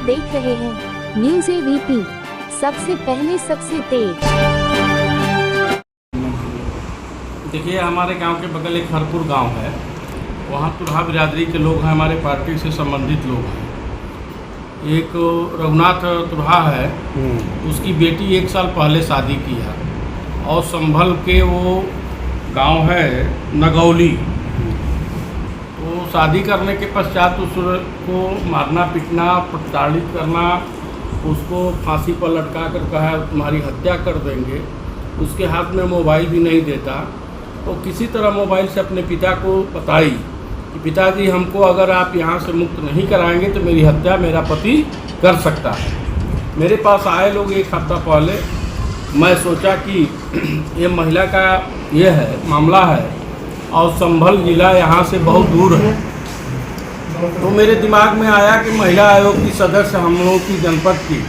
देख रहे हैं न्यूज़ एबीपी, सबसे पहले सबसे तेज। देखिए, हमारे गांव के बगल एक हरपुर गांव है। वहाँ तुरहा बिरादरी के लोग हैं, हमारे पार्टी से संबंधित लोग हैं। एक रघुनाथ तुरहा है, उसकी बेटी 1 साल पहले शादी की है और संभल के वो गांव है नगौली। तो शादी करने के पश्चात उसको मारना पीटना, प्रताड़ित करना, उसको फांसी पर लटका कर कहा तुम्हारी हत्या कर देंगे। उसके हाथ में मोबाइल भी नहीं देता। तो किसी तरह मोबाइल से अपने पिता को बताई कि पिताजी, हमको अगर आप यहाँ से मुक्त नहीं कराएंगे तो मेरी हत्या मेरा पति कर सकता है। मेरे पास आए लोग 1 हफ्ता पहले। मैं सोचा कि ये महिला का ये है मामला है और संभल जिला यहाँ से बहुत दूर है। तो मेरे दिमाग में आया कि महिला आयोग की सदस्य हम लोगों की जनपद की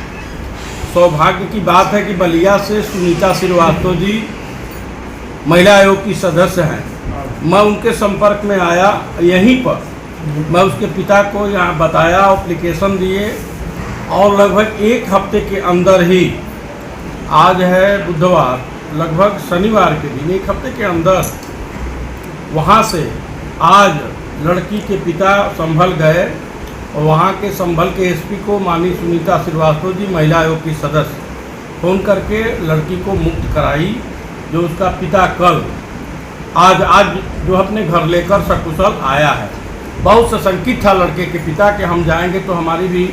सौभाग्य की बात है कि बलिया से सुनीता श्रीवास्तव जी महिला आयोग की सदस्य हैं। मैं उनके संपर्क में आया। यहीं पर मैं उसके पिता को यहाँ बताया, एप्लीकेशन दिए और लगभग 1 हफ्ते के अंदर ही, आज है बुधवार, लगभग शनिवार के दिन 1 हफ्ते के अंदर वहाँ से आज लड़की के पिता संभल गए और वहाँ के संभल के एसपी को माननीय सुनीता श्रीवास्तव जी महिला आयोग की सदस्य फ़ोन करके लड़की को मुक्त कराई। जो उसका पिता कल आज जो अपने घर लेकर सकुशल आया है। बहुत सशंकित था लड़के के पिता कि हम जाएंगे तो हमारी भी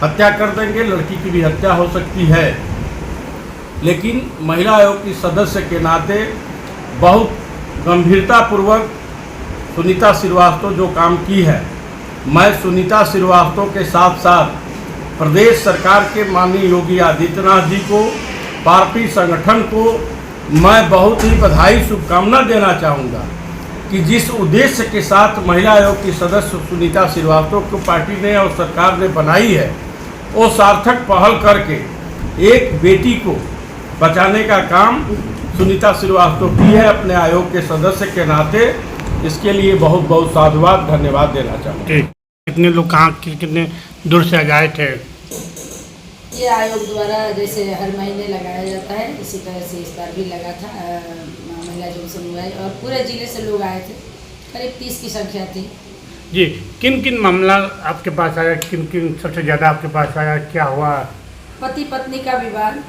हत्या कर देंगे, लड़की की भी हत्या हो सकती है। लेकिन महिला आयोग की सदस्य के नाते बहुत गंभीरतापूर्वक सुनीता श्रीवास्तव जो काम की है, मैं सुनीता श्रीवास्तव के साथ साथ प्रदेश सरकार के माननीय योगी आदित्यनाथ जी को, पार्टी संगठन को मैं बहुत ही बधाई शुभकामना देना चाहूँगा कि जिस उद्देश्य के साथ महिला आयोग की सदस्य सुनीता श्रीवास्तव को पार्टी ने और सरकार ने बनाई है, वो सार्थक पहल करके एक बेटी को बचाने का काम सुनीता श्रीवास्तव की है अपने आयोग के सदस्य के नाते। इसके लिए बहुत बहुत साधुवाद धन्यवाद देना चाहूँगा। कितने लोग कहाँ कितने दूर से आए थे? ये आयोग द्वारा जैसे हर महीने लगाया जाता है, इसी तरह से इस बार भी लगा था। महिला जंक्शन हुआ है और पूरे जिले से लोग आए थे, करीब 30 की संख्या थी। जी, किन किन मामला आपके पास आया, किन किन सबसे ज़्यादा आपके पास आया, क्या हुआ? पति पत्नी का विवाद,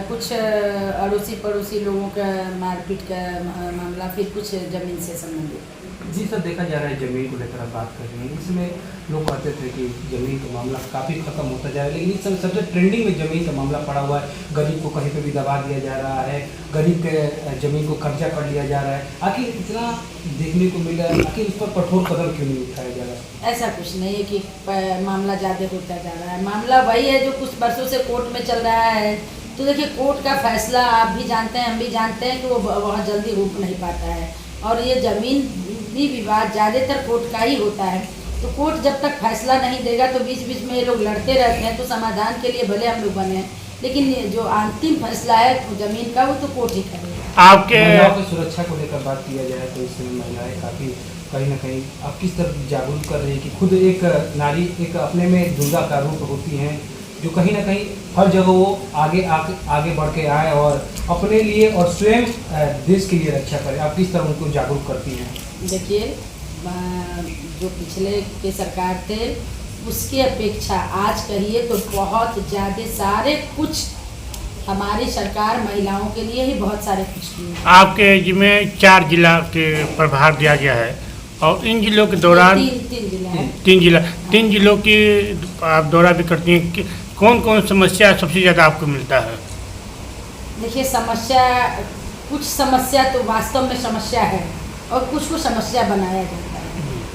कुछ अड़ोसी पड़ोसी लोगों का मारपीट का मामला, फिर कुछ ज़मीन से संबंधित। जी सर, देखा जा रहा है ज़मीन को लेकर आप बात कर रहे हैं। इसमें लोग कहते थे कि ज़मीन का मामला काफ़ी खत्म होता जा रहा है, लेकिन इस समय सबसे ट्रेंडिंग में ज़मीन का मामला पड़ा हुआ है। गरीब को कहीं पे भी दबा दिया जा रहा है, गरीब के ज़मीन को कब्जा कर लिया जा रहा है। आखिर इतना देखने को मिल रहा है, आखिर इस पर कठोर कदम क्यों नहीं उठाया जा रहा है? ऐसा कुछ नहीं है कि मामला ज़्यादा होता जा रहा है। मामला वही है जो कुछ वर्षों से कोर्ट में चल रहा है। तो देखिए, कोर्ट का फैसला आप भी जानते हैं, हम भी जानते हैं कि वो बहुत जल्दी रुक नहीं पाता है। और ये ज़मीन भी विवाद ज़्यादातर कोर्ट का ही होता है। तो कोर्ट जब तक फैसला नहीं देगा तो बीच बीच में ये लोग लड़ते रहते हैं। तो समाधान के लिए भले हम लोग बने हैं, लेकिन जो अंतिम फैसला है ज़मीन का, वो तो कोर्ट ही करेगा। आपके महिलाओं की सुरक्षा को लेकर बात किया जाए तो इस समय महिलाएं काफ़ी कहीं ना कहीं आप किस तरह जागरूक कर रही है कि खुद एक नारी एक अपने में दुर्गा का रूप होती हैं, जो कहीं ना कहीं हर जगह वो आगे बढ़ के आए और अपने लिए और स्वयं देश के लिए रक्षा करें। आप किस तरह उनको जागरूक करती हैं? देखिए, जो पिछले के सरकार थे उसकी अपेक्षा आज कहिए तो बहुत ज़्यादा सारे कुछ हमारी सरकार महिलाओं के लिए ही बहुत सारे कुछ किए। आपके जिम्मे 4 जिला के प्रभार दिया गया है और इन जिलों के दौरान 3 जिले हैं। 3 जिलों की आप दौरा भी करती हैं कि कौन कौन समस्या सबसे ज़्यादा आपको मिलता है? देखिए, कुछ समस्या तो वास्तव में समस्या है और कुछ को समस्या बनाया जाता है।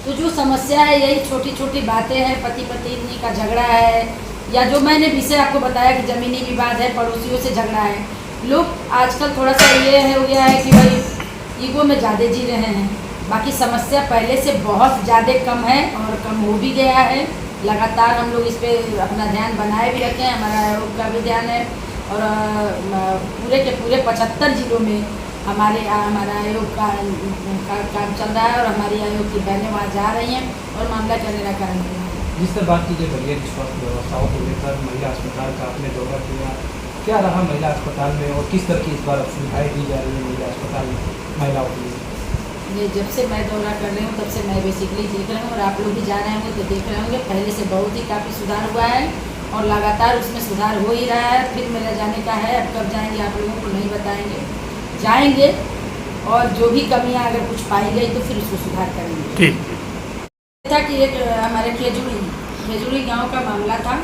तो जो समस्या है यही छोटी छोटी बातें हैं, पति पत्नी का झगड़ा है, या जो मैंने विषय आपको बताया कि ज़मीनी विवाद है, पड़ोसियों से झगड़ा है। लोग आजकल थोड़ा सा ये हो गया है कि भाई ईगो में ज़्यादा जी रहे हैं। बाकी समस्या पहले से बहुत ज़्यादा कम है और कम हो भी गया है। लगातार हम लोग इस पर अपना ध्यान बनाए भी रखे हैं, हमारा आयोग का भी ध्यान है। और पूरे के पूरे 75 जिलों में हमारा आयोग का काम चल रहा है और हमारी आयोग की बहनें वहाँ जा रही हैं और मामला का निराकरण हो रहा है। जिस तरह बात कीजिए बलिया की स्वास्थ्य व्यवस्थाओं को लेकर महिला अस्पताल का आपने दौरा किया, क्या रहा महिला अस्पताल में और किस तरह की इस बार सुविधाएँ दी जा रही है महिला अस्पताल में महिलाओं के लिए? ये जब से मैं दौरा कर रही हूँ तब से मैं बेसिकली देख रही हूँ, और आप लोग भी जा रहे होंगे तो देख रहे होंगे, पहले से बहुत ही काफ़ी सुधार हुआ है और लगातार उसमें सुधार हो ही रहा है। फिर मेरा जाने का है, अब कब जाएंगे आप लोगों को नहीं बताएंगे, जाएंगे और जो भी कमियां अगर कुछ पाई गई तो फिर उसको सुधार करेंगे। ठीक। था कि एक हमारे खेजूरी गांव का मामला था।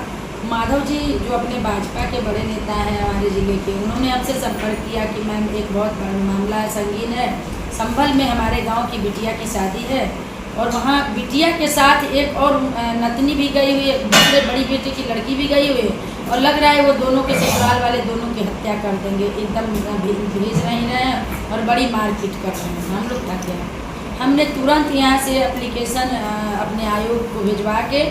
माधव जी जो अपने भाजपा के बड़े नेता हैं हमारे ज़िले के, उन्होंने हमसे संपर्क किया कि मैम एक बहुत बड़ा मामला संगीन है, संभल में हमारे गांव की बिटिया की शादी है और वहाँ बिटिया के साथ एक और नतनी भी गई हुई है, दूसरे बड़ी बेटी की लड़की भी गई हुई है और लग रहा है वो दोनों के ससुराल वाले दोनों की हत्या कर देंगे, एकदम भेज नहीं रहे हैं और बड़ी मारपीट कर रहे हैं। हम लोग थके हैं, हमने तुरंत यहाँ से एप्लीकेशन अपने आयोग को भिजवा के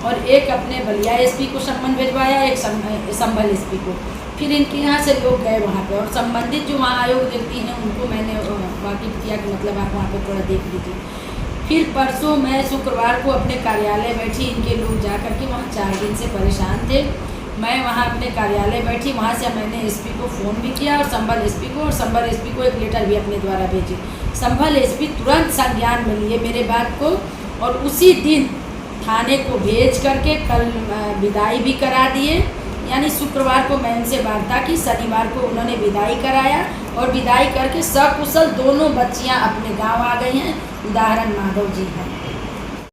और एक अपने बलिया एसपी को सम्मन भिजवाया, एक संभल एसपी को। फिर इनके यहाँ से लोग गए वहाँ पे और संबंधित जो वहाँ आयोग देखती हैं उनको मैंने वाकिफ किया कि मतलब आप वहाँ पे थोड़ा देख लीजिए। फिर परसों मैं शुक्रवार को अपने कार्यालय बैठी, इनके लोग जा कर के वहाँ 4 दिन से परेशान थे। मैं वहाँ अपने कार्यालय बैठी, वहाँ से मैंने एसपी को फ़ोन भी किया और संभल एसपी को, और संभल एसपी को एक लेटर भी अपने द्वारा भेजी। संभल एसपी तुरंत संज्ञान में लिए मेरे बात को और उसी दिन थाने को भेज करके कल विदाई भी करा दिए। यानी शुक्रवार को मैं उनसे वार्ता की, शनिवार को उन्होंने विदाई कराया और विदाई करके सकुशल दोनों बच्चियां अपने गांव आ गई हैं। उदाहरण माधव जी हैं।